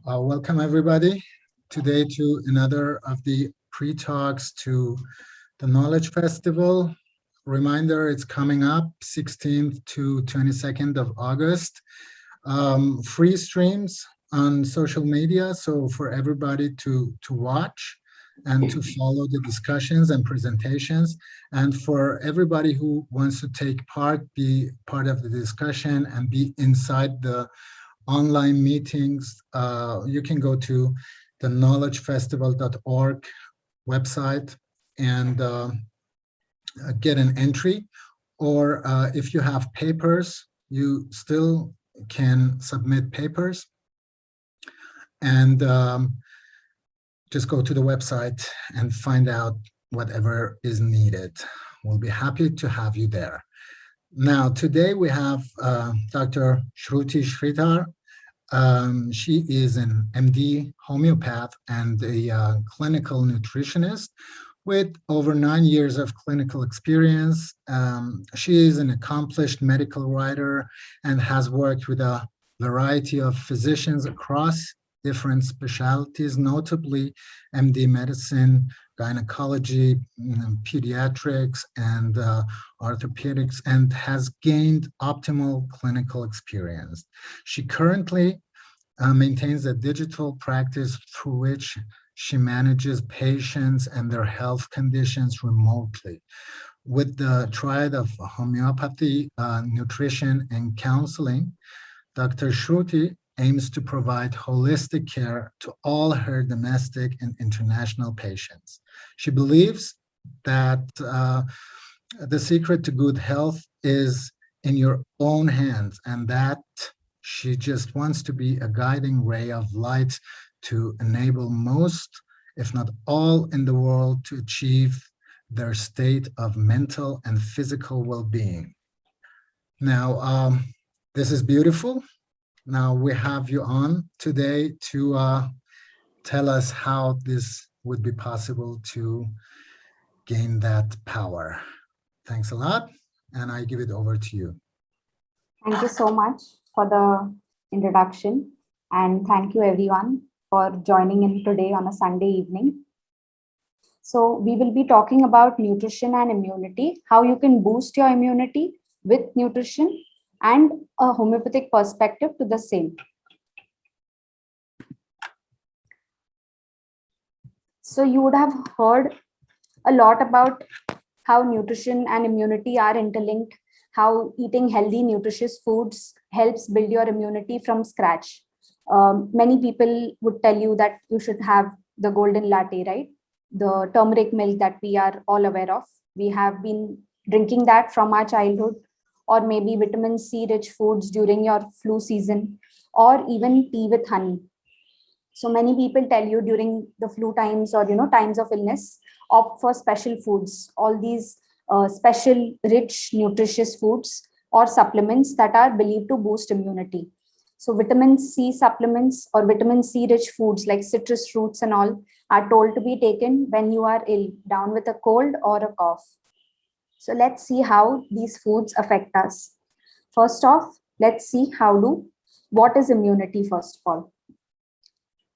Welcome everybody today to another of the pre-talks to the Knowledge Festival. Reminder, it's coming up 16th to 22nd of August. Free streams on social media, so for everybody to watch and to follow the discussions and presentations, and for everybody who wants to take part, be part of the discussion and be inside the online meetings. You can go to the knowledgefestival.org website and get an entry, or if you have papers, you still can submit papers, and just go to the website and find out whatever is needed. We'll be happy to have you there. Now, today we have Dr. Shruti Sridhar. She is an MD homeopath and a clinical nutritionist with over 9 years of clinical experience. She is an accomplished medical writer and has worked with a variety of physicians across different specialties, notably MD medicine, gynecology, pediatrics, and orthopedics, and has gained optimal clinical experience. She currently maintains a digital practice through which she manages patients and their health conditions remotely. With the triad of homeopathy, nutrition, and counseling, Dr. Shruti aims to provide holistic care to all her domestic and international patients. She believes that the secret to good health is in your own hands, and that she just wants to be a guiding ray of light to enable most, if not all, in the world to achieve their state of mental and physical well-being. Now, this is beautiful. Now we have you on today to tell us how this would be possible to gain that power. Thanks a lot, and I give it over to you. Thank you so much for the introduction, and thank you everyone for joining in today on a Sunday evening. So we will be talking about nutrition and immunity, how you can boost your immunity with nutrition and a homeopathic perspective to the same. So you would have heard a lot about how nutrition and immunity are interlinked, how eating healthy, nutritious foods helps build your immunity from scratch. Many people would tell you that you should have the golden latte, right? The turmeric milk that we are all aware of. We have been drinking that from our childhood, or maybe vitamin C rich foods during your flu season, or even tea with honey. So many people tell you during the flu times or times of illness, opt for special foods, all these special rich nutritious foods or supplements that are believed to boost immunity. So vitamin C supplements or vitamin C rich foods like citrus fruits and all are told to be taken when you are ill, down with a cold or a cough. So let's see how these foods affect us. First off, let's see what is immunity first of all.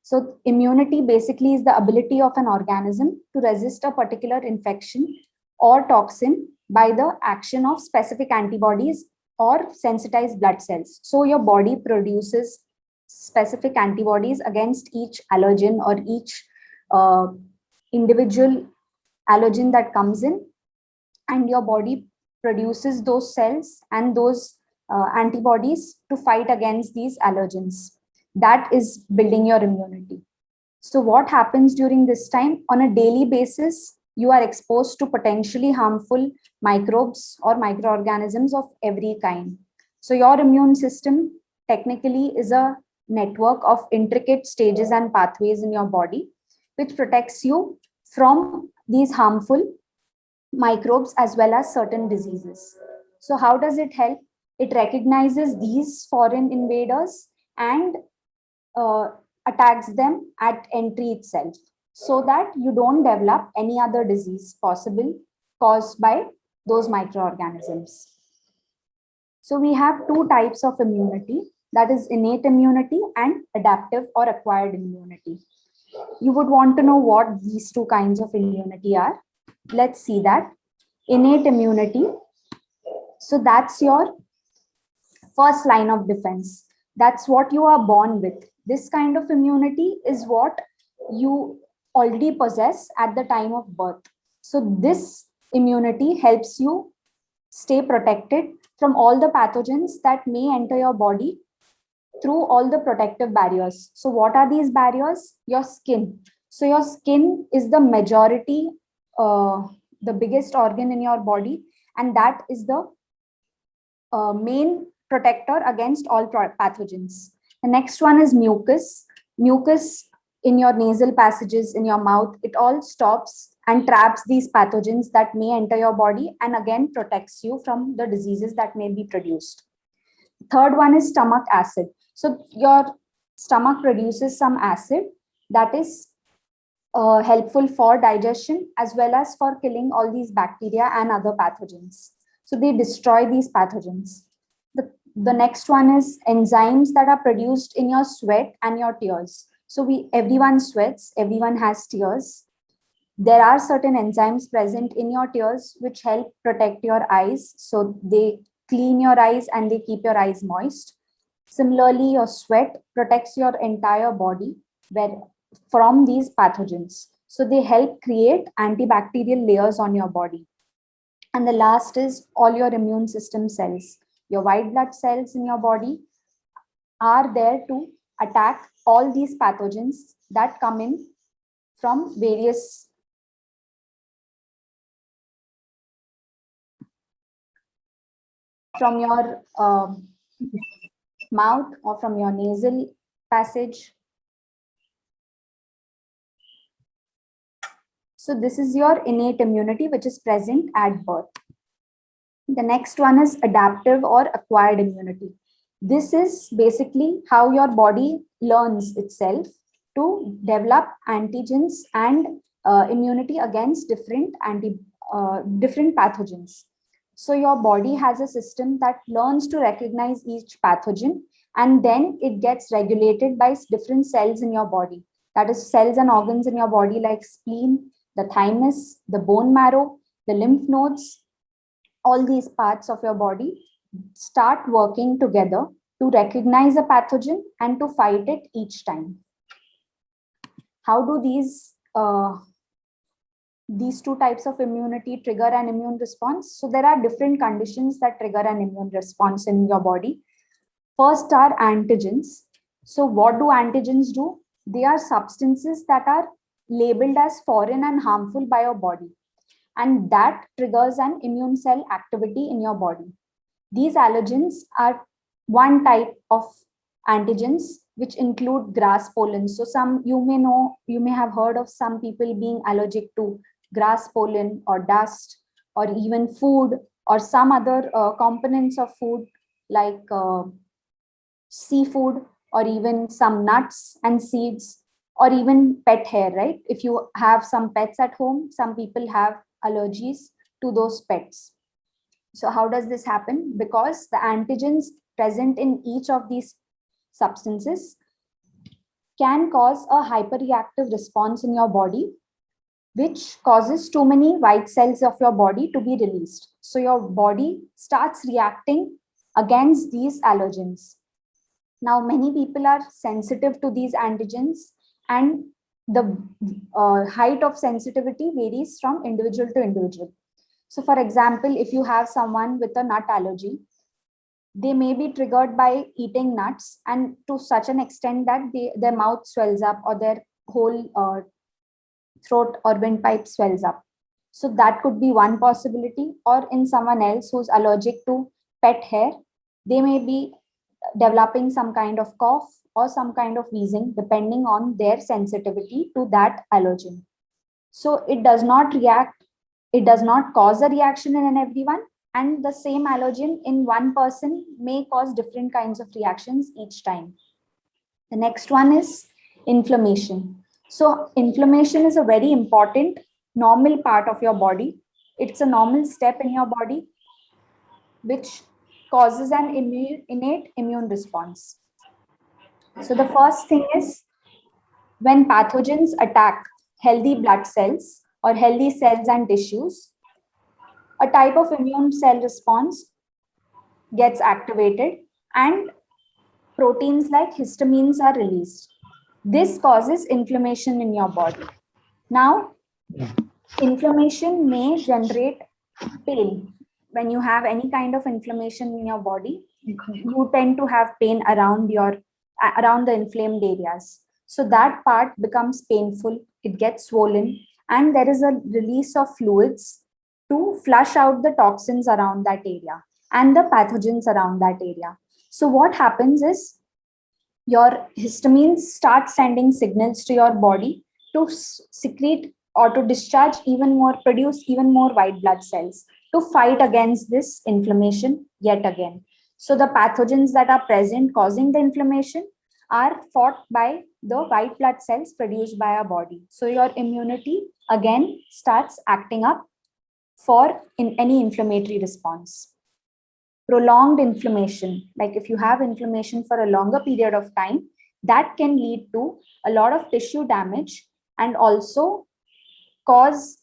So immunity basically is the ability of an organism to resist a particular infection or toxin by the action of specific antibodies or sensitized blood cells. So your body produces specific antibodies against each allergen or each individual allergen that comes in, and your body produces those cells and those antibodies to fight against these allergens. That is building your immunity. So what happens during this time? On a daily basis, you are exposed to potentially harmful microbes or microorganisms of every kind. So your immune system technically is a network of intricate stages and pathways in your body, which protects you from these harmful microbes as well as certain diseases. So how does it help? It recognizes these foreign invaders and attacks them at entry itself, so that you don't develop any other disease possible caused by those microorganisms. So we have two types of immunity. that is innate immunity, and adaptive or acquired immunity. You would want to know what these two kinds of immunity are. Let's see that. Innate immunity. So that's your first line of defense. That's what you are born with. This kind of immunity is what you already possess at the time of birth. So this immunity helps you stay protected from all the pathogens that may enter your body through all the protective barriers. So what are these barriers? Your skin. So your skin is the majority, the biggest organ in your body, and that is the main protector against all pathogens. The next one is mucus. Mucus in your nasal passages, in your mouth, it all stops and traps these pathogens that may enter your body and again protects you from the diseases that may be produced. Third one is stomach acid. So your stomach produces some acid that is helpful for digestion as well as for killing all these bacteria and other pathogens. So they destroy these pathogens. The next one is enzymes that are produced in your sweat and your tears. So everyone sweats, everyone has tears. There are certain enzymes present in your tears which help protect your eyes. So they clean your eyes and they keep your eyes moist. Similarly, your sweat protects your entire body from these pathogens. So they help create antibacterial layers on your body. And the last is all your immune system cells. Your white blood cells in your body are there to attack all these pathogens that come in from from your mouth or from your nasal passage. So this is your innate immunity, which is present at birth. The next one is adaptive or acquired immunity. This is basically how your body learns itself to develop antigens and immunity against different pathogens. So your body has a system that learns to recognize each pathogen, and then it gets regulated by different cells in your body. That is cells and organs in your body like spleen, the thymus, the bone marrow, the lymph nodes. All these parts of your body start working together to recognize a pathogen and to fight it each time. How do these two types of immunity trigger an immune response? So there are different conditions that trigger an immune response in your body. First are antigens. So what do antigens do? They are substances that are labeled as foreign and harmful by your body, and that triggers an immune cell activity in your body. These allergens are one type of antigens, which include grass pollen. So you may have heard of some people being allergic to grass pollen or dust or even food or some other components of food like seafood or even some nuts and seeds or even pet hair, right? If you have some pets at home, some people have allergies to those pets. So how does this happen? Because the antigens present in each of these substances can cause a hyperreactive response in your body, which causes too many white cells of your body to be released. So your body starts reacting against these allergens. Now, many people are sensitive to these antigens, and the height of sensitivity varies from individual to individual. So for example, if you have someone with a nut allergy, they may be triggered by eating nuts, and to such an extent that their mouth swells up or their whole throat or windpipe swells up. So that could be one possibility. Or in someone else who's allergic to pet hair, they may be developing some kind of cough or some kind of wheezing depending on their sensitivity to that allergen. So it does not cause a reaction in everyone, and the same allergen in one person may cause different kinds of reactions each time. The next one is inflammation. So inflammation is a very important normal part of your body. It's a normal step in your body which causes an innate immune response. So the first thing is, when pathogens attack healthy blood cells or healthy cells and tissues, a type of immune cell response gets activated and proteins like histamines are released. This causes inflammation in your body. Now, inflammation may generate pain. When you have any kind of inflammation in your body, you tend to have pain around the inflamed areas. So that part becomes painful, it gets swollen, and there is a release of fluids to flush out the toxins around that area and the pathogens around that area. So what happens is, your histamines start sending signals to your body to secrete or to discharge even more, produce even more white blood cells to fight against this inflammation yet again. So the pathogens that are present causing the inflammation are fought by the white blood cells produced by our body. So your immunity again starts acting up for in any inflammatory response. Prolonged inflammation, like if you have inflammation for a longer period of time, that can lead to a lot of tissue damage and also cause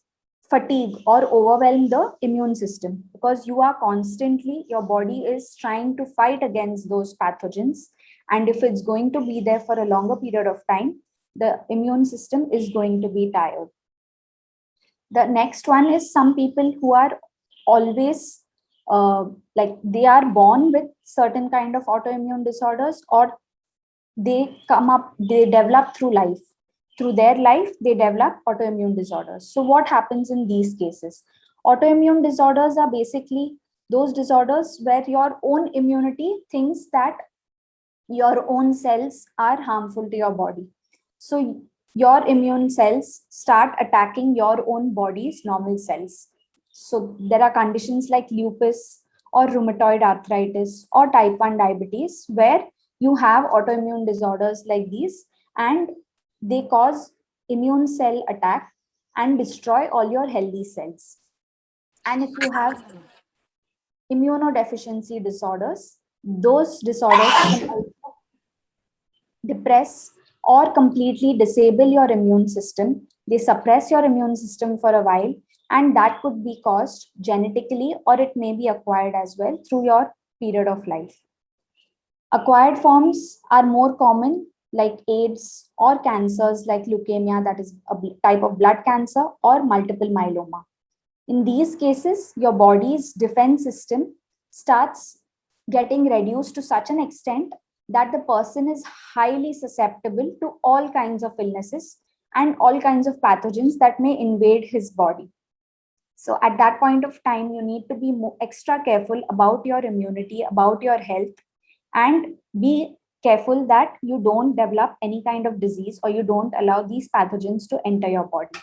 fatigue or overwhelm the immune system, because you are constantly, your body is trying to fight against those pathogens, and if it's going to be there for a longer period of time, the immune system is going to be tired. The next one is some people who are always like they are born with certain kind of autoimmune disorders, or they develop through their life, they develop autoimmune disorders. So what happens in these cases? Autoimmune disorders are basically those disorders where your own immunity thinks that your own cells are harmful to your body. So your immune cells start attacking your own body's normal cells. So there are conditions like lupus or rheumatoid arthritis or type 1 diabetes where you have autoimmune disorders like these, and they cause immune cell attack and destroy all your healthy cells. And if you have immunodeficiency disorders, those disorders can also depress or completely disable your immune system. They suppress your immune system for a while, and that could be caused genetically or it may be acquired as well through your period of life. Acquired forms are more common, like AIDS, or cancers like leukemia, that is a type of blood cancer, or multiple myeloma. In these cases, your body's defense system starts getting reduced to such an extent that the person is highly susceptible to all kinds of illnesses and all kinds of pathogens that may invade his body. So at that point of time, you need to be extra careful about your immunity, about your health, and be careful that you don't develop any kind of disease or you don't allow these pathogens to enter your body.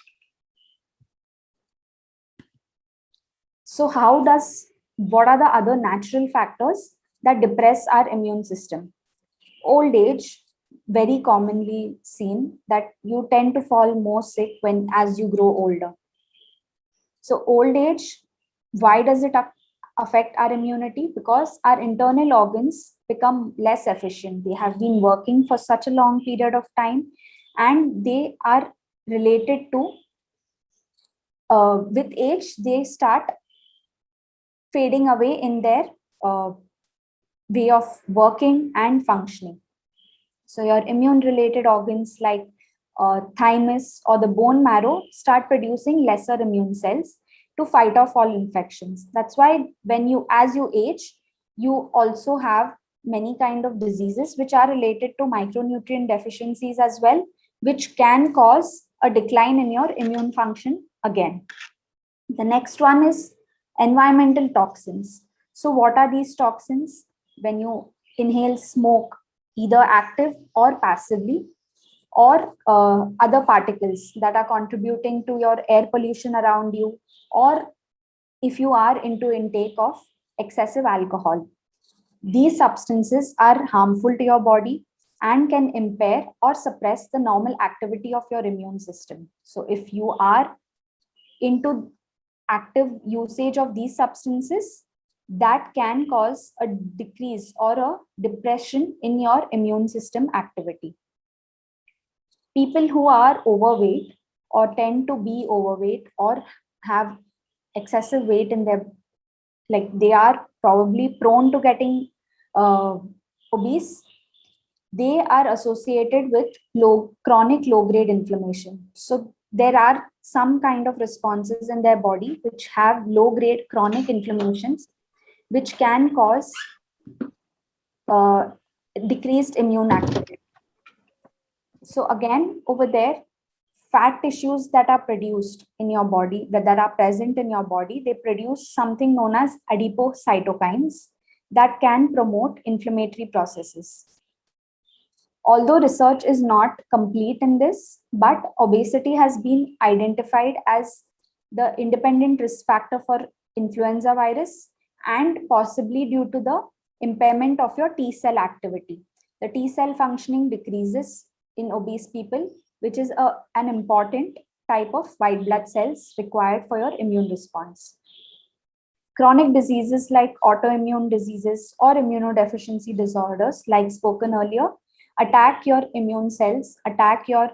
So what are the other natural factors that depress our immune system? Old age, very commonly seen that you tend to fall more sick as you grow older. So old age, why does it affect our immunity? Because our internal organs become less efficient. They have been working for such a long period of time, and they are related to, with age, they start fading away in their way of working and functioning. So your immune related organs like thymus or the bone marrow start producing lesser immune cells to fight off all infections. That's why as you age, you also have many kind of diseases which are related to micronutrient deficiencies as well, which can cause a decline in your immune function again. The next one is environmental toxins. So what are these toxins? When you inhale smoke, either active or passively, or other particles that are contributing to your air pollution around you, or if you are into intake of excessive alcohol. These substances are harmful to your body and can impair or suppress the normal activity of your immune system. So if you are into active usage of these substances, that can cause a decrease or a depression in your immune system activity. People who are overweight or tend to be overweight or have excessive weight in their, like they are probably prone to getting obese, they are associated with chronic low grade inflammation. So there are some kind of responses in their body which have low grade chronic inflammations, which can cause decreased immune activity. So again, over there, fat tissues that are produced in your body, that are present in your body, they produce something known as adipocytokines that can promote inflammatory processes. Although research is not complete in this, but obesity has been identified as the independent risk factor for influenza virus, and possibly due to the impairment of your T cell activity. The T cell functioning decreases in obese people, which is an important type of white blood cells required for your immune response. Chronic diseases like autoimmune diseases or immunodeficiency disorders, like spoken earlier, attack your immune cells, attack your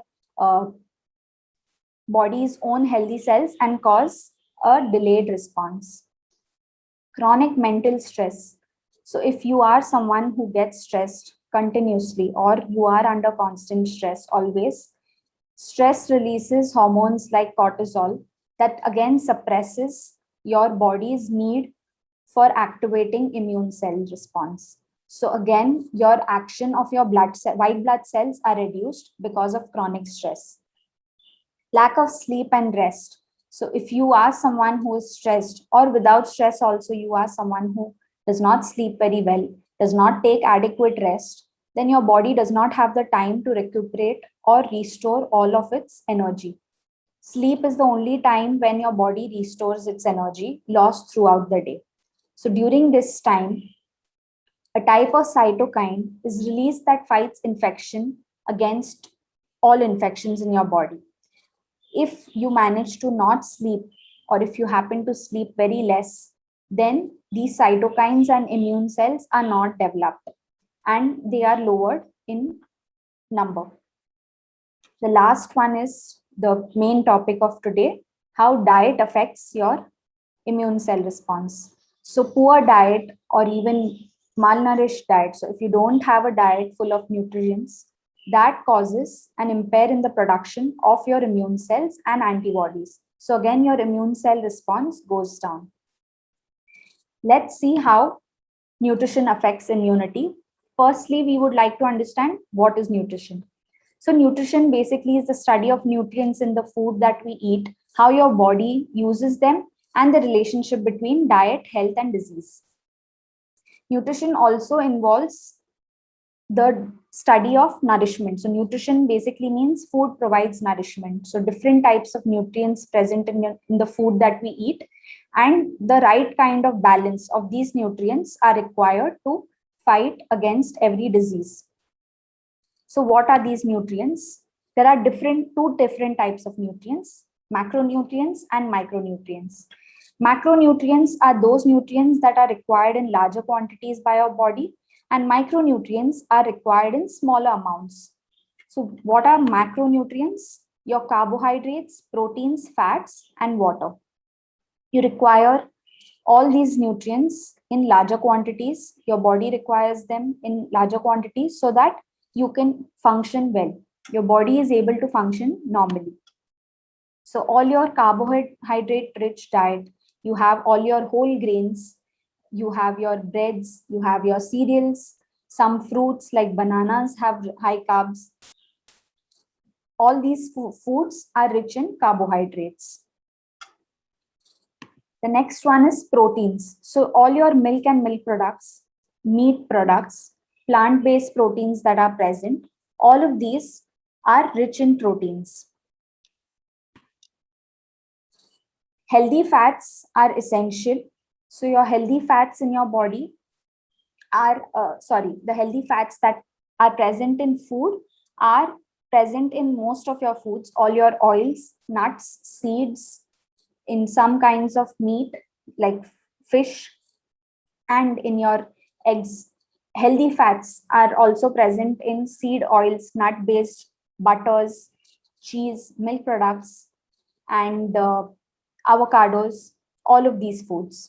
body's own healthy cells, and cause a delayed response. Chronic mental stress. So if you are someone who gets stressed continuously, or you are under constant stress always, stress releases hormones like cortisol that again suppresses your body's need for activating immune cell response. So again, your action of your white blood cells are reduced because of chronic stress. Lack of sleep and rest. So if you are someone who is stressed, or without stress also you are someone who does not sleep very well, does not take adequate rest, then your body does not have the time to recuperate or restore all of its energy. Sleep is the only time when your body restores its energy lost throughout the day. So during this time, a type of cytokine is released that fights infection against all infections in your body. If you manage to not sleep, or if you happen to sleep very less, then these cytokines and immune cells are not developed and they are lowered in number. The last one is the main topic of today, how diet affects your immune cell response. So poor diet or even malnourished diet. So if you don't have a diet full of nutrients, that causes an impair in the production of your immune cells and antibodies. So again, your immune cell response goes down. Let's see how nutrition affects immunity. Firstly, we would like to understand what is nutrition. So nutrition basically is the study of nutrients in the food that we eat, how your body uses them, and the relationship between diet, health, and disease. Nutrition also involves the study of nourishment. So nutrition basically means food provides nourishment. So different types of nutrients present in the food that we eat, and the right kind of balance of these nutrients are required to fight against every disease. So what are these nutrients? There are two different types of nutrients, macronutrients and micronutrients. Macronutrients are those nutrients that are required in larger quantities by our body, and micronutrients are required in smaller amounts. So what are macronutrients? Your carbohydrates, proteins, fats, and water. You require all these nutrients in larger quantities. Your body requires them in larger quantities so that you can function well. Your body is able to function normally. So all your carbohydrate rich diet, you have all your whole grains, you have your breads, you have your cereals, some fruits like bananas have high carbs. All these foods are rich in carbohydrates. The next one is proteins. So all your milk and milk products, meat products, plant-based proteins that are present, all of these are rich in proteins. Healthy fats are essential. So your healthy fats in your body are, the healthy fats that are present in food are present in most of your foods, all your oils, nuts, seeds, in some kinds of meat like fish, and in your eggs. Healthy fats are also present in seed oils, nut-based butters, cheese, milk products, and avocados, all of these foods.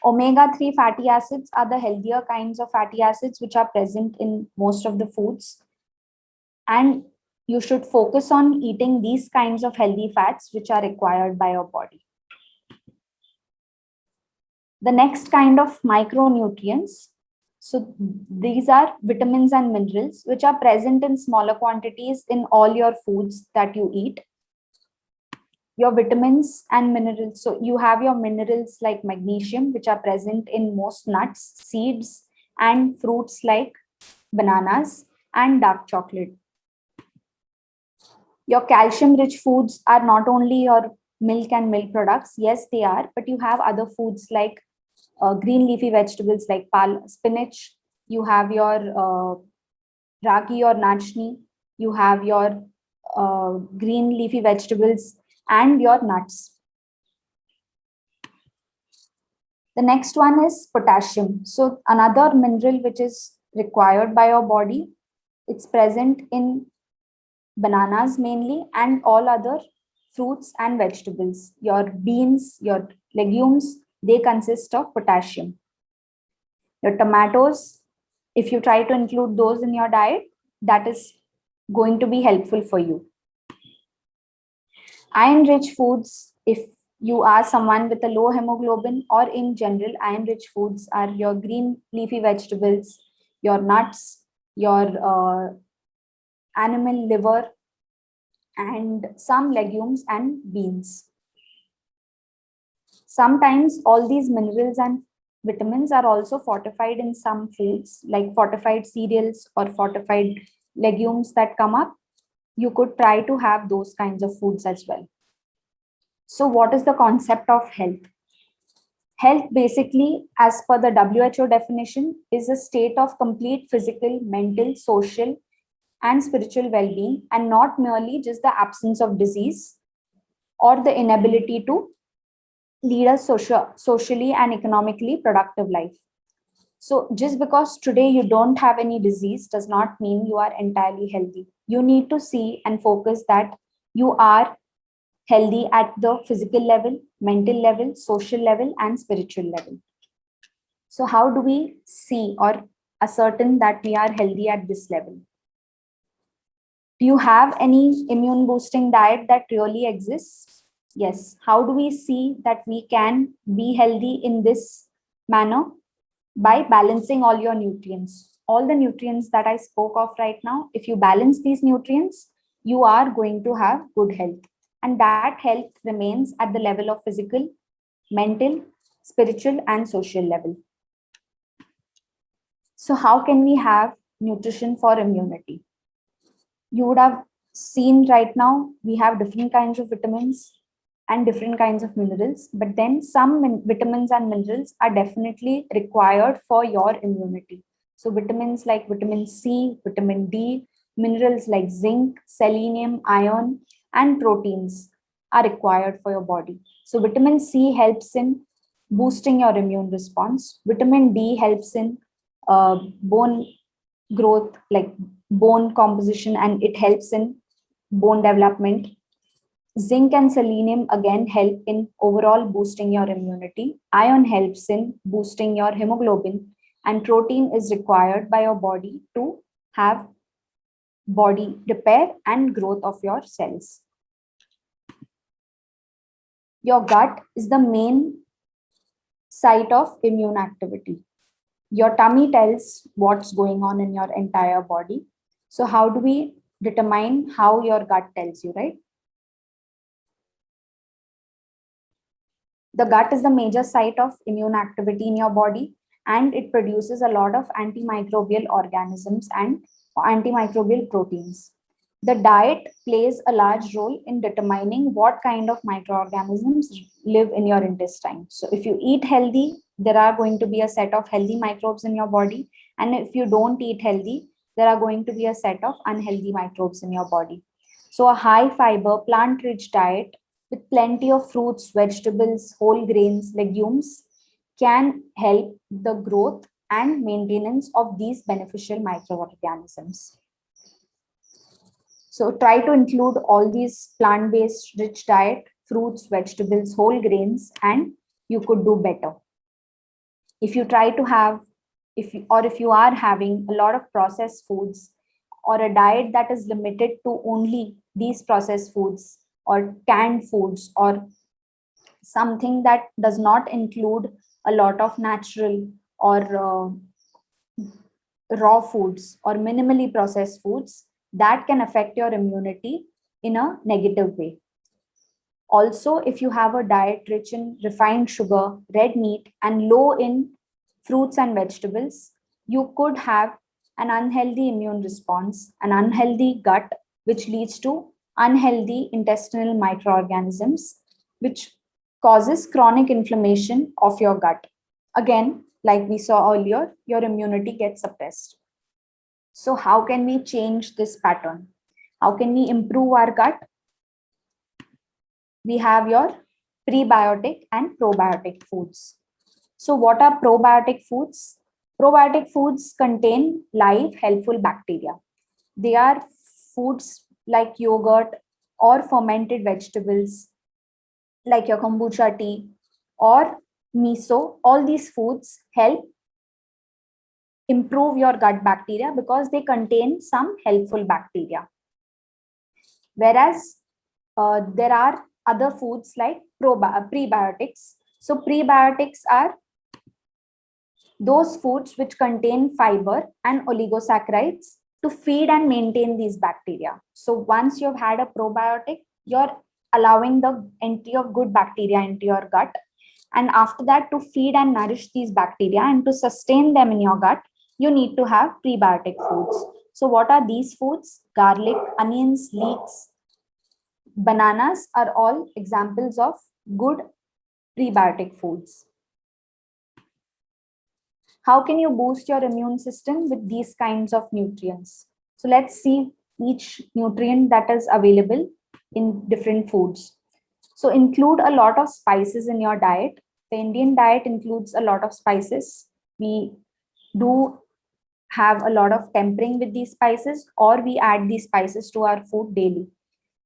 Omega-3 fatty acids are the healthier kinds of fatty acids which are present in most of the foods. And you should focus on eating these kinds of healthy fats which are required by your body. The next kind of micronutrients. So these are vitamins and minerals which are present in smaller quantities in all your foods that you eat. Your vitamins and minerals. So you have your minerals like magnesium, which are present in most nuts, seeds, and fruits like bananas and dark chocolate. Your calcium rich foods are not only your milk and milk products. Yes, they are, but you have other foods like green leafy vegetables like spinach. You have your ragi or nachni. You have your green leafy vegetables and your nuts. The next one is potassium. So another mineral which is required by your body. It's present in bananas mainly and all other fruits and vegetables. Your beans, your legumes, they consist of potassium. Your tomatoes, if you try to include those in your diet, that is going to be helpful for you. Iron rich foods, if you are someone with a low hemoglobin or in general, iron rich foods are your green leafy vegetables, your nuts, your animal liver, and some legumes and beans. Sometimes all these minerals and vitamins are also fortified in some foods, like fortified cereals or fortified legumes that come up. You could try to have those kinds of foods as well. So what is the concept of health? Health basically, as per the WHO definition, is a state of complete physical, mental, social, and spiritual well-being, and not merely just the absence of disease or the inability to lead a socially and economically productive life. So just because today you don't have any disease does not mean you are entirely healthy. You need to see and focus that you are healthy at the physical level, mental level, social level, and spiritual level. So how do we see or ascertain that we are healthy at this level? Do you have any immune boosting diet that really exists? Yes. How do we see that we can be healthy in this manner? By balancing all your nutrients. All the nutrients that I spoke of right now, if you balance these nutrients, you are going to have good health. And that health remains at the level of physical, mental, spiritual, and social level. So how can we have nutrition for immunity? You would have seen right now, we have different kinds of vitamins and different kinds of minerals, but then some vitamins and minerals are definitely required for your immunity. So vitamins like vitamin C, vitamin D, minerals like zinc, selenium, iron, and proteins are required for your body. So vitamin C helps in boosting your immune response. Vitamin D helps in bone growth, like bone composition, and it helps in bone development. Zinc and selenium again help in overall boosting your immunity. Iron helps in boosting your hemoglobin, and protein is required by your body to have body repair and growth of your cells. Your gut is the main site of immune activity. Your tummy tells what's going on in your entire body. So how do we determine how your gut tells you, right? The gut is the major site of immune activity in your body, and it produces a lot of antimicrobial organisms and antimicrobial proteins. The diet plays a large role in determining what kind of microorganisms live in your intestine. So if you eat healthy, there are going to be a set of healthy microbes in your body. And if you don't eat healthy, there are going to be a set of unhealthy microbes in your body. So a high fiber, plant-rich diet with plenty of fruits, vegetables, whole grains, legumes can help the growth and maintenance of these beneficial microorganisms. So try to include all these plant-based rich diet, fruits, vegetables, whole grains, and you could do better. If you try to have, if you are having a lot of processed foods or a diet that is limited to only these processed foods or canned foods or something that does not include a lot of natural or raw foods or minimally processed foods, that can affect your immunity in a negative way. Also, if you have a diet rich in refined sugar, red meat, and low in fruits and vegetables, you could have an unhealthy immune response, an unhealthy gut, which leads to unhealthy intestinal microorganisms, which causes chronic inflammation of your gut. Again, like we saw earlier, your immunity gets suppressed. So, how can we change this pattern? How can we improve our gut? We have your prebiotic and probiotic foods. So, what are probiotic foods? Probiotic foods contain live, helpful bacteria. They are foods like yogurt or fermented vegetables, like your kombucha tea or miso. All these foods help improve your gut bacteria because they contain some helpful bacteria. Whereas there are other foods like prebiotics. So prebiotics are those foods which contain fiber and oligosaccharides to feed and maintain these bacteria. So once you've had a probiotic, you're allowing the entry of good bacteria into your gut. And after that, to feed and nourish these bacteria and to sustain them in your gut, you need to have prebiotic foods. So what are these foods? Garlic, onions, leeks, bananas are all examples of good prebiotic foods. How can you boost your immune system with these kinds of nutrients? So let's see each nutrient that is available in different foods. So include a lot of spices in your diet. The Indian diet includes a lot of spices. We do have a lot of tempering with these spices, or we add these spices to our food daily.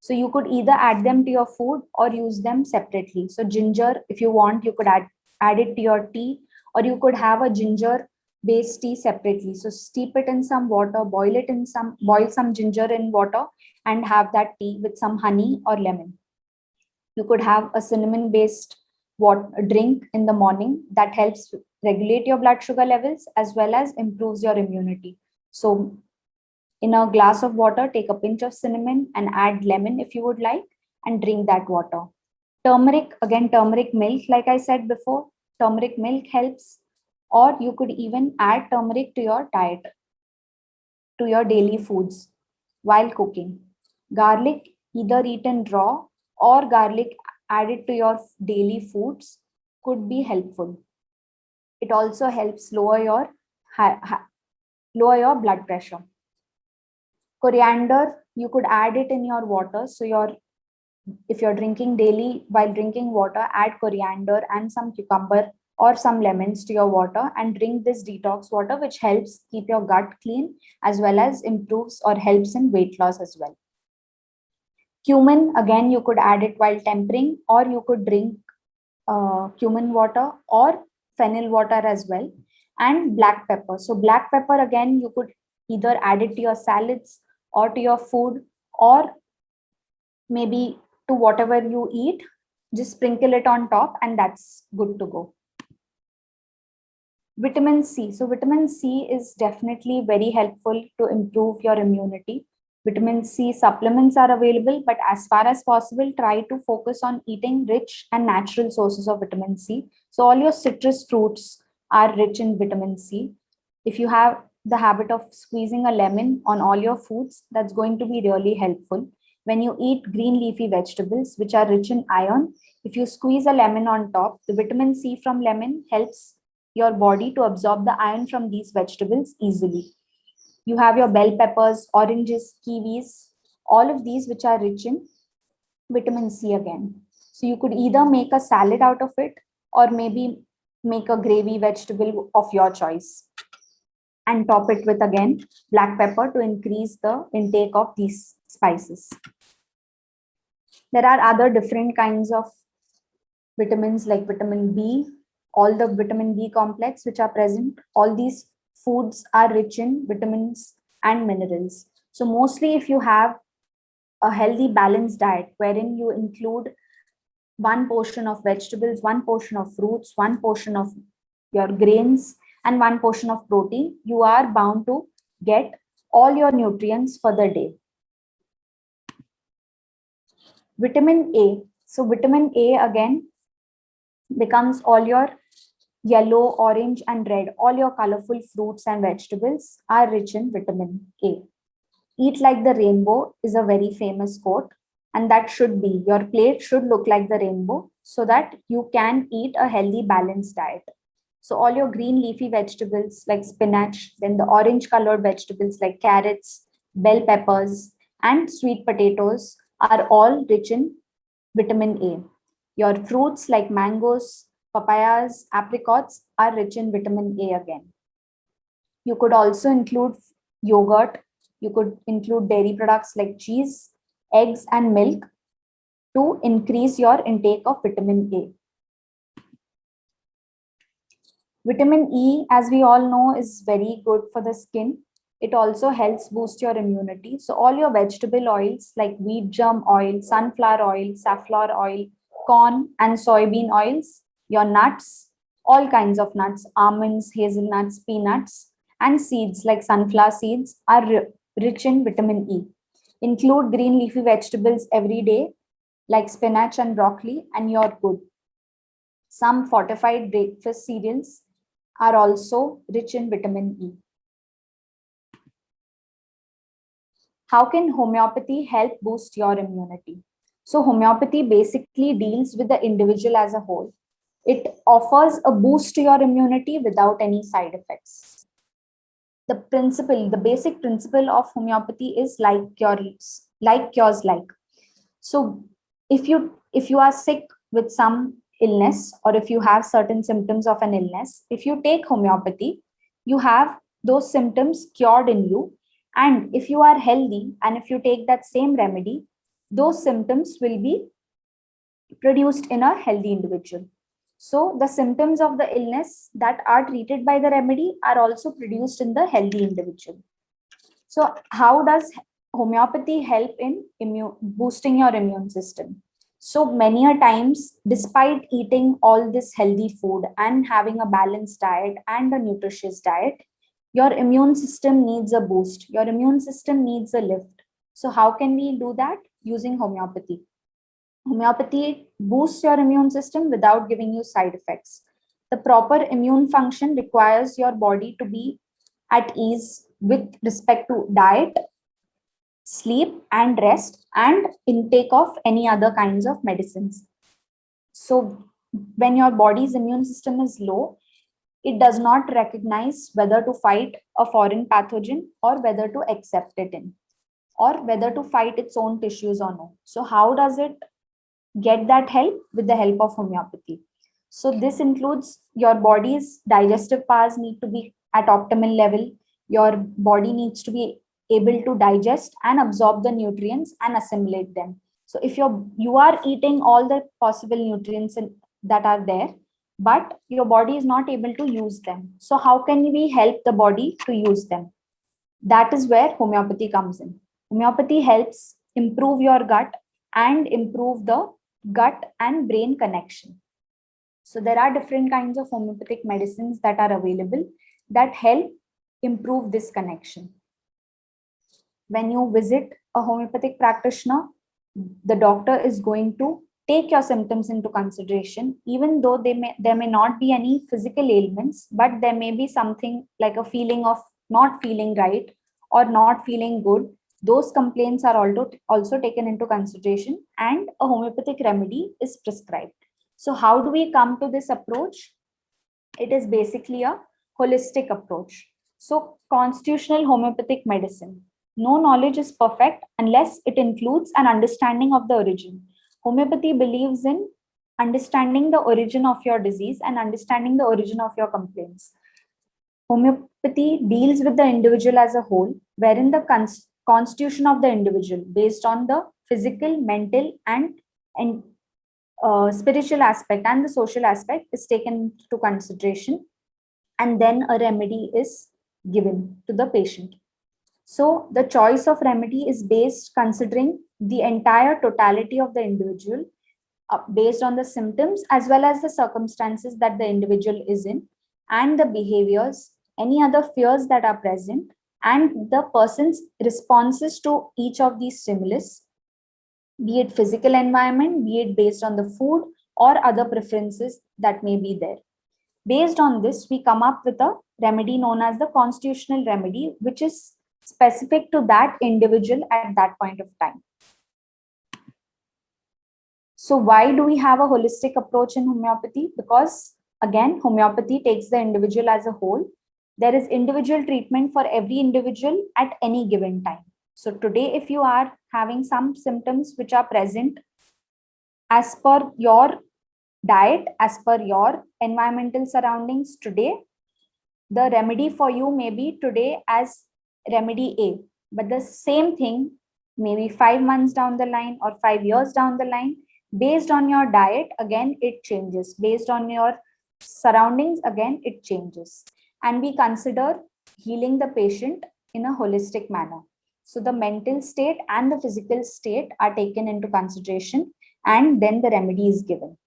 So you could either add them to your food or use them separately. So ginger, if you want, you could add it to your tea, or you could have a ginger based tea separately. So steep it in some water, boil some ginger in water and have that tea with some honey or lemon. You could have a cinnamon based drink in the morning that helps regulate your blood sugar levels as well as improves your immunity. So in a glass of water, take a pinch of cinnamon and add lemon if you would like, and drink that water. Turmeric, again, turmeric milk, like I said before, turmeric milk helps, or you could even add turmeric to your diet, to your daily foods while cooking. Garlic, either eaten raw or garlic added to your daily foods, could be helpful. It also helps lower your blood pressure. Coriander, you could add it in your water. So if you're drinking daily, while drinking water, add coriander and some cucumber or some lemons to your water and drink this detox water, which helps keep your gut clean as well as improves or helps in weight loss as well. Cumin, again, you could add it while tempering, or you could drink cumin water or fennel water as well. And black pepper. So black pepper, again, you could either add it to your salads or to your food, or maybe to whatever you eat, just sprinkle it on top and that's good to go. Vitamin C. So vitamin C is definitely very helpful to improve your immunity. Vitamin C supplements are available, but as far as possible, try to focus on eating rich and natural sources of vitamin C. So all your citrus fruits are rich in vitamin C. If you have the habit of squeezing a lemon on all your foods, that's going to be really helpful. When you eat green leafy vegetables, which are rich in iron, if you squeeze a lemon on top, the vitamin C from lemon helps your body to absorb the iron from these vegetables easily. You have your bell peppers, oranges, kiwis, all of these which are rich in vitamin C again. So you could either make a salad out of it or maybe make a gravy vegetable of your choice and top it with again black pepper to increase the intake of these spices. There are other different kinds of vitamins like vitamin B, all the vitamin B complex which are present. All these foods are rich in vitamins and minerals. So mostly if you have a healthy balanced diet wherein you include one portion of vegetables, one portion of fruits, one portion of your grains, and one portion of protein, you are bound to get all your nutrients for the day. Vitamin A. So vitamin A again becomes all your yellow, orange, and red. All your colorful fruits and vegetables are rich in vitamin A. Eat like the rainbow is a very famous quote, and that should be your plate should look like the rainbow so that you can eat a healthy, balanced diet. So, all your green leafy vegetables like spinach, then the orange colored vegetables like carrots, bell peppers, and sweet potatoes are all rich in vitamin A. Your fruits like mangoes, papayas, apricots are rich in vitamin A again. You could also include yogurt. You could include dairy products like cheese, eggs, and milk to increase your intake of vitamin A. Vitamin E, as we all know, is very good for the skin. It also helps boost your immunity. So all your vegetable oils like wheat germ oil, sunflower oil, safflower oil, corn and soybean oils, your nuts, all kinds of nuts, almonds, hazelnuts, peanuts, and seeds like sunflower seeds are rich in vitamin E. Include green leafy vegetables every day like spinach and broccoli and you're good. Some fortified breakfast cereals are also rich in vitamin E. How can homeopathy help boost your immunity? So homeopathy basically deals with the individual as a whole. It offers a boost to your immunity without any side effects. The basic principle of homeopathy is like cures like. So if you are sick with some illness or if you have certain symptoms of an illness, if you take homeopathy, you have those symptoms cured in you. And if you are healthy and if you take that same remedy, those symptoms will be produced in a healthy individual. So the symptoms of the illness that are treated by the remedy are also produced in the healthy individual. So how does homeopathy help in boosting your immune system? So many a times, despite eating all this healthy food and having a balanced diet and a nutritious diet, your immune system needs a boost. Your immune system needs a lift. So how can we do that? Using homeopathy. Homeopathy boosts your immune system without giving you side effects. The proper immune function requires your body to be at ease with respect to diet, sleep and rest, and intake of any other kinds of medicines. So when your body's immune system is low, it does not recognize whether to fight a foreign pathogen or whether to accept it in, or whether to fight its own tissues or no. So how does it get that help? With the help of homeopathy. So this includes your body's digestive powers need to be at optimal level. Your body needs to be able to digest and absorb the nutrients and assimilate them. So if you are eating all the possible nutrients that are there, but your body is not able to use them. So how can we help the body to use them? That is where homeopathy comes in. Homeopathy helps improve your gut and improve the gut and brain connection. So there are different kinds of homeopathic medicines that are available that help improve this connection. When you visit a homeopathic practitioner, the doctor is going to take your symptoms into consideration, even though there may not be any physical ailments, but there may be something like a feeling of not feeling right or not feeling good. Those complaints are also taken into consideration and a homeopathic remedy is prescribed. So how do we come to this approach? It is basically a holistic approach. So constitutional homeopathic medicine. No knowledge is perfect unless it includes an understanding of the origin. Homeopathy believes in understanding the origin of your disease and understanding the origin of your complaints. Homeopathy deals with the individual as a whole, wherein the constitution of the individual, based on the physical, mental, and spiritual aspect and the social aspect, is taken into consideration, and then a remedy is given to the patient. So the choice of remedy is based considering the entire totality of the individual, based on the symptoms as well as the circumstances that the individual is in, and the behaviors, any other fears that are present, and the person's responses to each of these stimulus, be it physical environment, be it based on the food or other preferences that may be there. Based on this, we come up with a remedy known as the constitutional remedy, which is specific to that individual at that point of time. So why do we have a holistic approach in homeopathy? Because again, homeopathy takes the individual as a whole. There is individual treatment for every individual at any given time. So today, if you are having some symptoms which are present as per your diet, as per your environmental surroundings today, the remedy for you may be today as remedy A, but the same thing maybe 5 months down the line or 5 years down the line, based on your diet, again it changes. Based on your surroundings, again it changes. And we consider healing the patient in a holistic manner. So the mental state and the physical state are taken into consideration, and then the remedy is given.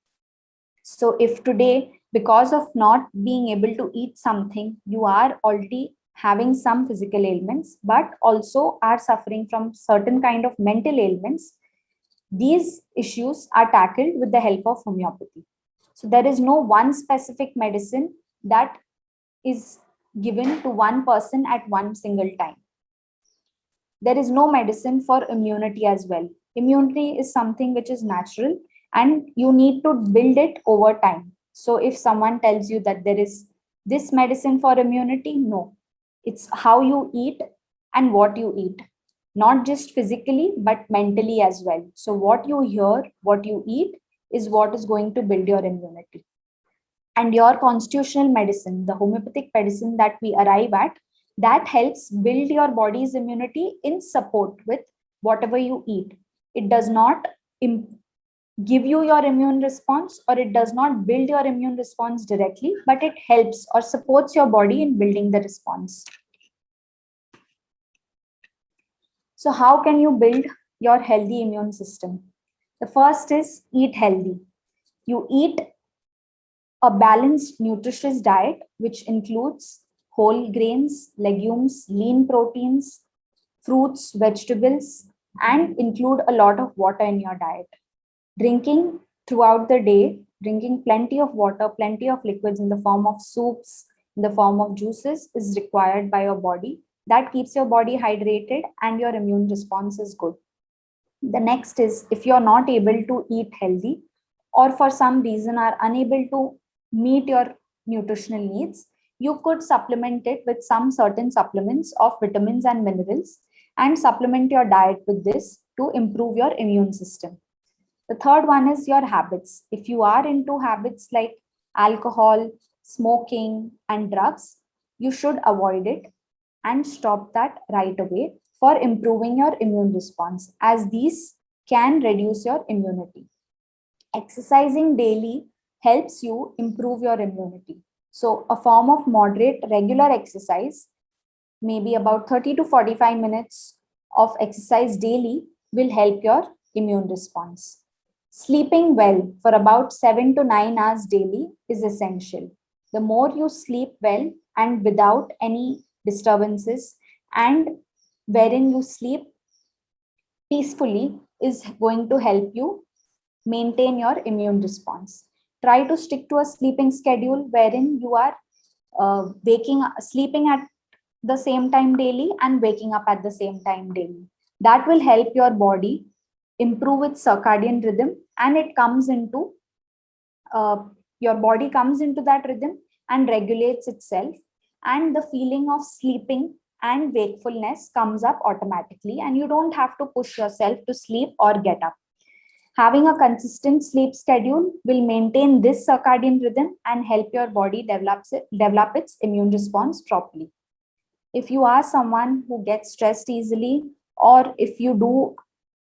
So if today, because of not being able to eat something, you are already having some physical ailments, but also are suffering from certain kind of mental ailments, these issues are tackled with the help of homeopathy. So there is no one specific medicine that is given to one person at one single time. There is no medicine for immunity as well. Immunity is something which is natural, and you need to build it over time. So if someone tells you that there is this medicine for immunity, no, it's how you eat and what you eat, not just physically but mentally as well. So what you hear, what you eat is what is going to build your immunity. And your constitutional medicine, the homeopathic medicine that we arrive at, that helps build your body's immunity in support with whatever you eat. It does not give you your immune response, or it does not build your immune response directly, but it helps or supports your body in building the response. So how can you build your healthy immune system? The first is eat healthy. You eat a balanced, nutritious diet, which includes whole grains, legumes, lean proteins, fruits, vegetables, and include a lot of water in your diet. Drinking throughout the day, drinking plenty of water, plenty of liquids in the form of soups, in the form of juices is required by your body. That keeps your body hydrated and your immune response is good. The next is, if you're not able to eat healthy or for some reason are unable to meet your nutritional needs, you could supplement it with some certain supplements of vitamins and minerals, and supplement your diet with this to improve your immune system. The third one is your habits. If you are into habits like alcohol, smoking, and drugs, you should avoid it and stop that right away for improving your immune response, as these can reduce your immunity. Exercising daily helps you improve your immunity. So a form of moderate regular exercise, maybe about 30 to 45 minutes of exercise daily, will help your immune response. Sleeping well for about 7 to 9 hours daily is essential. The more you sleep well and without any disturbances, and wherein you sleep peacefully, is going to help you maintain your immune response. Try to stick to a sleeping schedule wherein you are sleeping at the same time daily and waking up at the same time daily. That will help your body improve its circadian rhythm, and it comes into your body comes into that rhythm and regulates itself, and the feeling of sleeping and wakefulness comes up automatically, and you don't have to push yourself to sleep or get up. Having a consistent sleep schedule will maintain this circadian rhythm and help your body develop its immune response properly. If you are someone who gets stressed easily, or if you do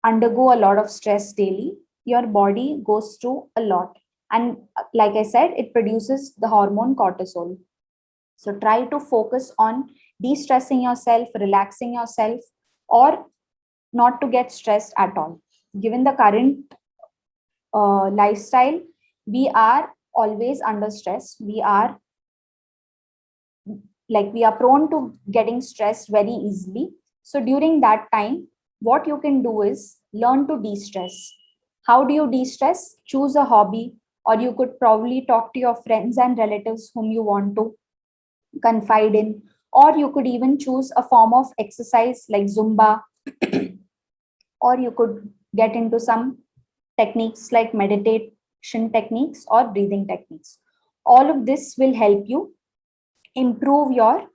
undergo a lot of stress daily, your body goes through a lot. And like I said, it produces the hormone cortisol. So try to focus on de-stressing yourself, relaxing yourself, or not to get stressed at all. Given the current lifestyle, we are always under stress. We are prone to getting stressed very easily. So during that time, what you can do is learn to de-stress. How do you de-stress? Choose a hobby, or you could probably talk to your friends and relatives whom you want to confide in, or you could even choose a form of exercise like Zumba, or you could get into some techniques like meditation techniques or breathing techniques. All of this will help you improve your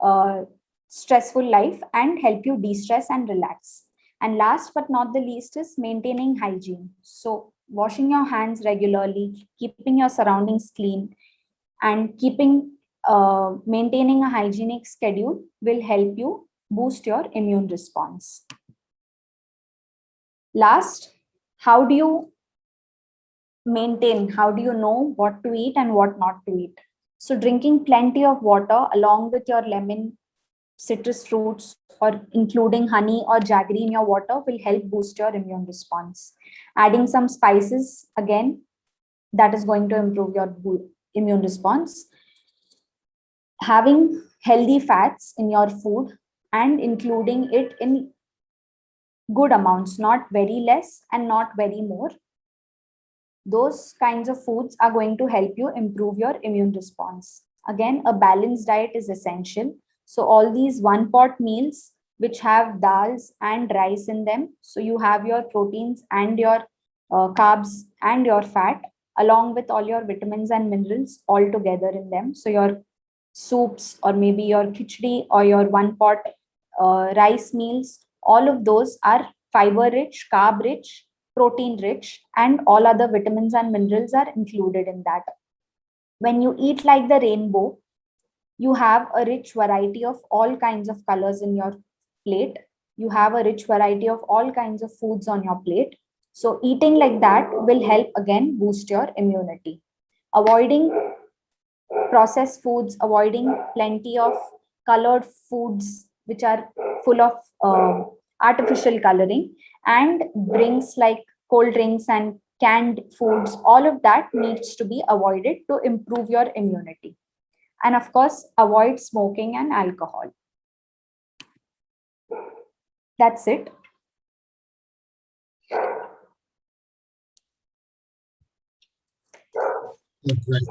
uh, stressful life and help you de-stress and relax. And last but not the least is maintaining hygiene. So washing your hands regularly, keeping your surroundings clean, and maintaining a hygienic schedule will help you boost your immune response. Last, how do you how do you know what to eat and what not to eat? So drinking plenty of water along with your lemon, citrus fruits, or including honey or jaggery in your water will help boost your immune response. Adding some spices, again, that is going to improve your immune response. Having healthy fats in your food and including it in good amounts, not very less and not very more. Those kinds of foods are going to help you improve your immune response. Again, a balanced diet is essential. So all these one pot meals which have dals and rice in them, so you have your proteins and your carbs and your fat along with all your vitamins and minerals all together in them. So your soups or maybe your khichdi or your one pot rice meals, all of those are fiber rich, carb rich, protein rich, and all other vitamins and minerals are included in that. When you eat like the rainbow, you have a rich variety of all kinds of colors in your plate. You have a rich variety of all kinds of foods on your plate. So eating like that will help again boost your immunity. Avoiding processed foods, avoiding plenty of colored foods which are full of artificial coloring, and drinks like cold drinks and canned foods, all of that needs to be avoided to improve your immunity. And of course, avoid smoking and alcohol. That's it. Great.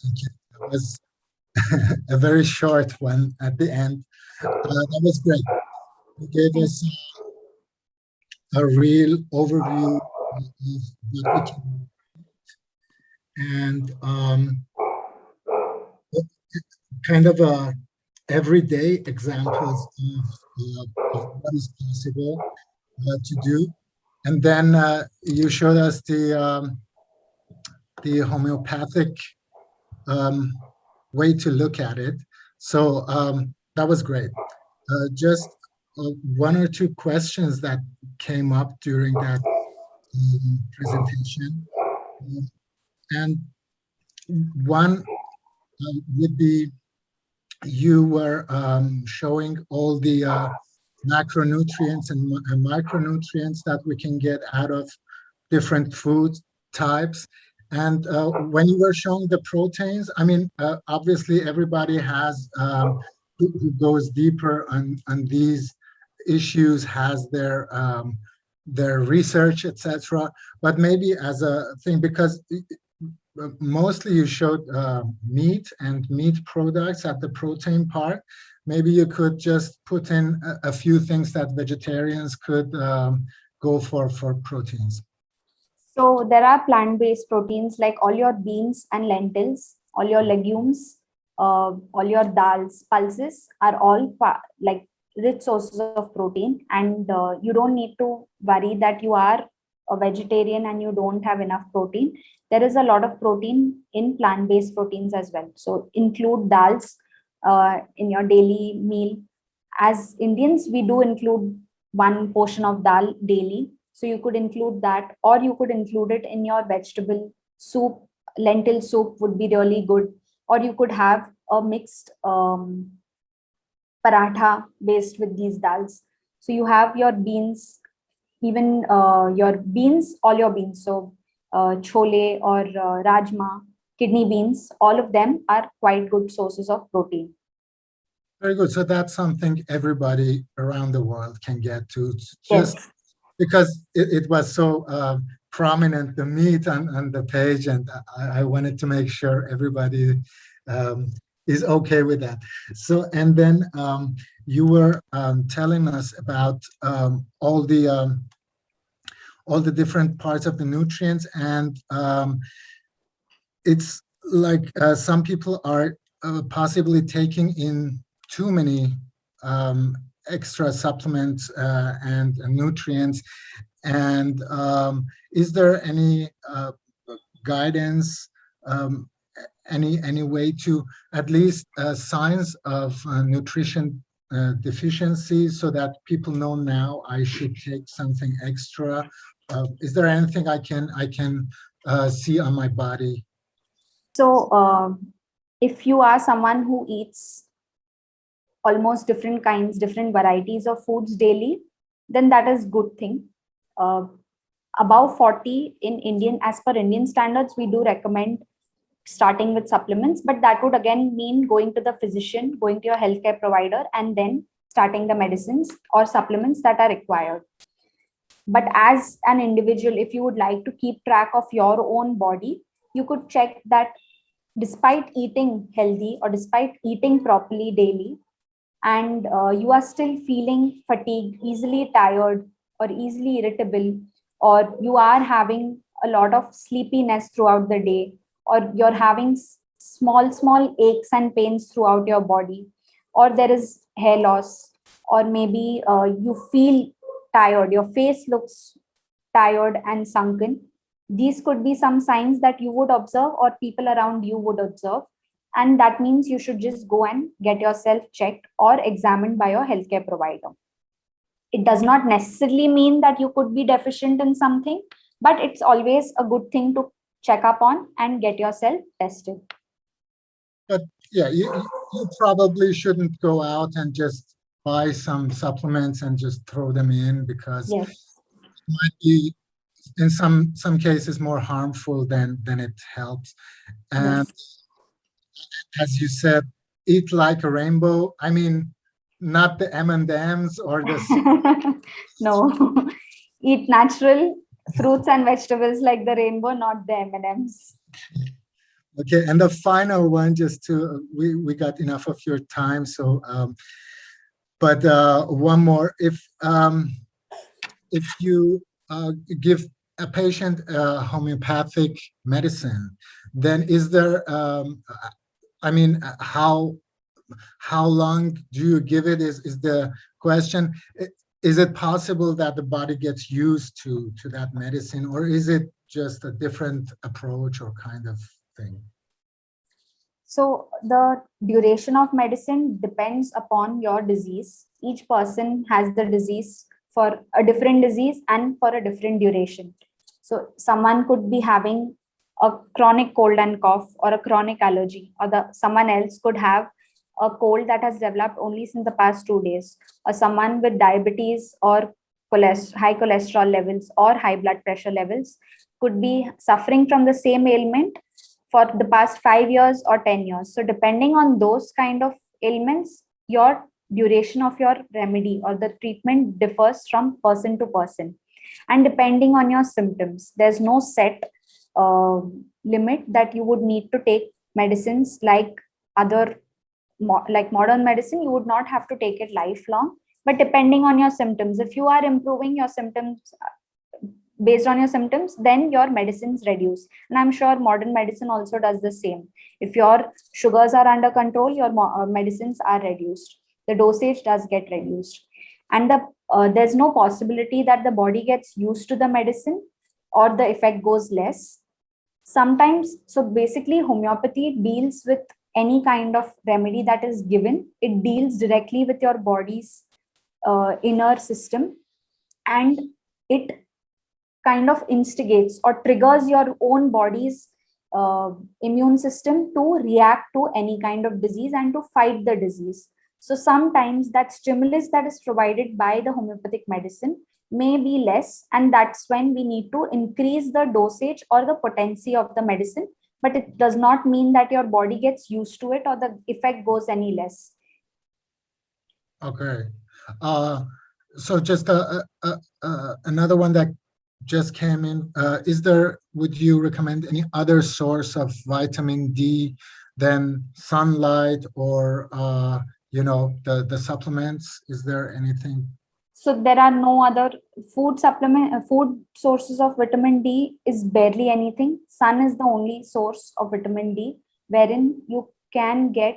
Thank you. That was a very short one at the end. That was great. You gave us a real overview of what we can, and kind of everyday examples of what is possible to do. And then you showed us the homeopathic way to look at it. So that was great. Just one or two questions that came up during that presentation. And one would be, you were showing all the macronutrients and micronutrients that we can get out of different food types. And when you were showing the proteins, I mean, obviously everybody has, who goes deeper on these issues, has their research, etc. But maybe as a thing, because mostly you showed meat and meat products at the protein part. Maybe you could just put in a few things that vegetarians could go for proteins. So there are plant-based proteins like all your beans and lentils, all your legumes, all your dals, pulses are all like rich sources of protein, and you don't need to worry that you are a vegetarian and you don't have enough protein, there is a lot of protein in plant-based proteins as well. So include dals in your daily meal. As Indians, we do include one portion of dal daily. So you could include that, or you could include it in your vegetable soup. Lentil soup would be really good. Or you could have a mixed paratha based with these dals. So you have your beans, even your beans, all your beans. So chole or rajma, kidney beans, all of them are quite good sources of protein. Very good. So that's something everybody around the world can get to, just Yes. because it was so prominent, the meat on the page, and I wanted to make sure everybody is okay with that. So, and then you were telling us about all the different parts of the nutrients, and it's like some people are possibly taking in too many extra supplements and nutrients. And is there any guidance, any way to at least signs of nutrition deficiency, so that people know now I should take something extra? Is there anything I can see on my body? So if you are someone who eats almost different kinds, different varieties of foods daily, then that is good thing. Above 40 in Indian, as per Indian standards, we do recommend starting with supplements, but that would again mean going to the physician, going to your healthcare provider, and then starting the medicines or supplements that are required. But as an individual, if you would like to keep track of your own body, you could check that despite eating healthy or despite eating properly daily, and you are still feeling fatigued, easily tired, or easily irritable, or you are having a lot of sleepiness throughout the day, or you're having small aches and pains throughout your body, or there is hair loss, or maybe you feel tired, your face looks tired and sunken. These could be some signs that you would observe or people around you would observe. And that means you should just go and get yourself checked or examined by your healthcare provider. It does not necessarily mean that you could be deficient in something, but it's always a good thing to check up on and get yourself tested. But yeah, you probably shouldn't go out and just buy some supplements and just throw them in, because Yes. it might be in some cases more harmful than it helps. And as you said, eat like a rainbow. I mean, not the M&Ms or the No, eat natural fruits and vegetables like the rainbow, not the M&Ms. Okay, and the final one, just to we got enough of your time, so but one more. If you give a patient homeopathic medicine, then is there I mean, how long do you give it is the question. Is it possible that the body gets used to that medicine, or is it just a different approach or kind of thing? So the duration of medicine depends upon your disease. Each person has the disease for a different disease and for a different duration. So someone could be having a chronic cold and cough or a chronic allergy, or someone else could have a cold that has developed only since the past 2 days, or someone with diabetes or high cholesterol levels or high blood pressure levels could be suffering from the same ailment for the past 5 years or 10 years. So depending on those kind of ailments, your duration of your remedy or the treatment differs from person to person. And depending on your symptoms, there's no set limit that you would need to take medicines like like modern medicine. You would not have to take it lifelong, but depending on your symptoms, if you are improving your symptoms based on your symptoms, then your medicines reduce. And I'm sure modern medicine also does the same. If your sugars are under control, your medicines are reduced. The dosage does get reduced. And there's no possibility that the body gets used to the medicine. or the effect goes less. Sometimes, so basically homeopathy deals with any kind of remedy that is given. It deals directly with your body's inner system, and it kind of instigates or triggers your own body's immune system to react to any kind of disease and to fight the disease. So sometimes that stimulus that is provided by the homeopathic medicine may be less, and that's when we need to increase the dosage or the potency of the medicine. But it does not mean that your body gets used to it or the effect goes any less. Okay. So just another one that just came in. Would you recommend any other source of vitamin D than sunlight or, the supplements? Is there anything? So there are no other food sources of vitamin D is barely anything. Sun is the only source of vitamin D, wherein you can get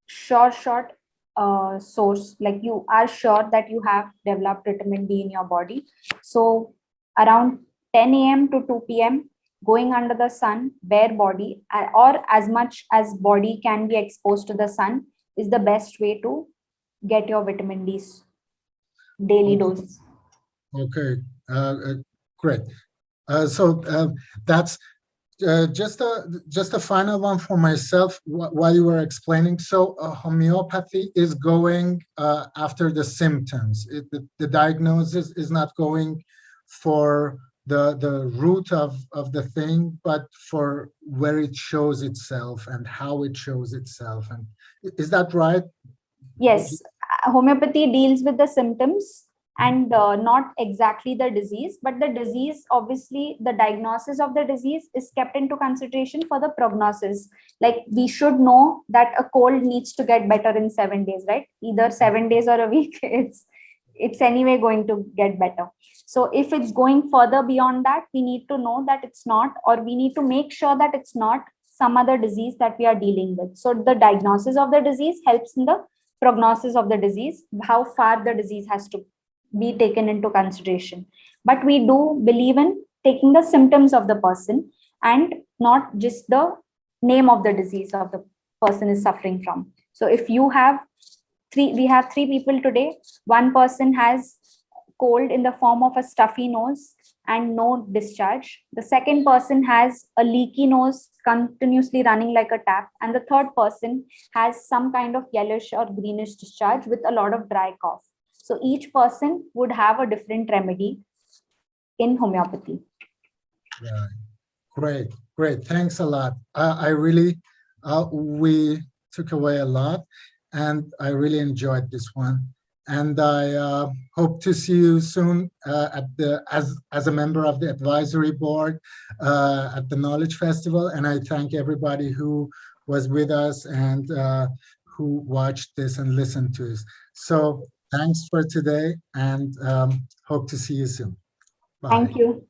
short source, like you are sure that you have developed vitamin D in your body. So around 10 a.m. to 2 p.m. going under the sun, bare body, or as much as body can be exposed to the sun is the best way to get your vitamin D daily dose. Okay, great. So that's just a final one for myself while you were explaining. So homeopathy is going after the symptoms. The diagnosis is not going for the root of the thing, but for where it shows itself and how it shows itself. And is that right? Yes, homeopathy deals with the symptoms and not exactly the disease, but the disease, obviously the diagnosis of the disease is kept into consideration for the prognosis. Like we should know that a cold needs to get better in 7 days, right? Either 7 days or a week, it's anyway going to get better. So if it's going further beyond that, we need to know that it's not, or we need to make sure that it's not some other disease that we are dealing with. So the diagnosis of the disease helps in the prognosis of the disease, how far the disease has to be taken into consideration. But we do believe in taking the symptoms of the person and not just the name of the disease of the person is suffering from. So if you have we have three people today. One person has cold in the form of a stuffy nose and no discharge. The second person has a leaky nose continuously running like a tap. And the third person has some kind of yellowish or greenish discharge with a lot of dry cough. So each person would have a different remedy in homeopathy. Right. Great. Thanks a lot. I really, we took away a lot, and I really enjoyed this one. And I hope to see you soon as a member of the advisory board at the Knowledge Festival. And I thank everybody who was with us and who watched this and listened to us. So thanks for today, and hope to see you soon. Bye. Thank you.